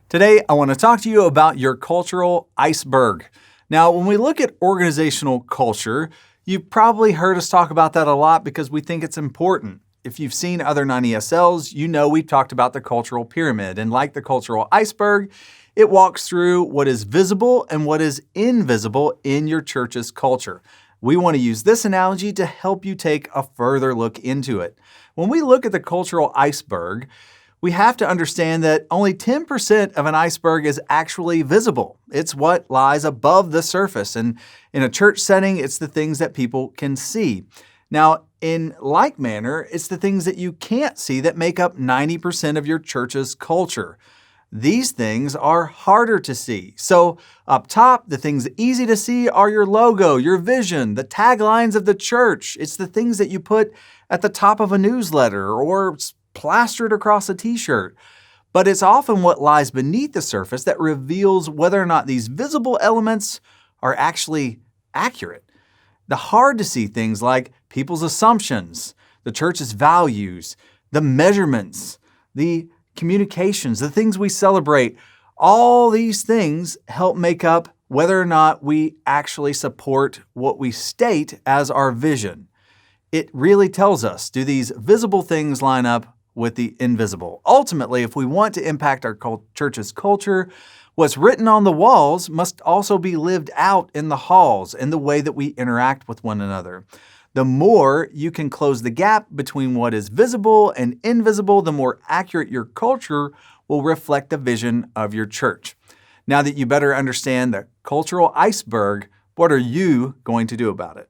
Today, I want to talk to you about your cultural iceberg. Now, when we look at organizational culture, you've probably heard us talk about that a lot because we think it's important. If you've seen other non-ESLs, you know we've talked about the cultural pyramid. And like the cultural iceberg, it walks through what is visible and what is invisible in your church's culture. We want to use this analogy to help you take a further look into it. When we look at the cultural iceberg, we have to understand that only 10% of an iceberg is actually visible. It's what lies above the surface. And in a church setting, it's the things that people can see. Now, in like manner, it's the things that you can't see that make up 90% of your church's culture. These things are harder to see. So up top, the things easy to see are your logo, your vision, the taglines of the church. It's the things that you put at the top of a newsletter or plastered across a t-shirt. But it's often what lies beneath the surface that reveals whether or not these visible elements are actually accurate. The hard to see things like people's assumptions, the church's values, the measurements, the communications, the things we celebrate, all these things help make up whether or not we actually support what we state as our vision. It really tells us, do these visible things line up with the invisible? Ultimately, if we want to impact our church's culture, what's written on the walls must also be lived out in the halls in the way that we interact with one another. The more you can close the gap between what is visible and invisible, the more accurate your culture will reflect the vision of your church. Now that you better understand the cultural iceberg, what are you going to do about it?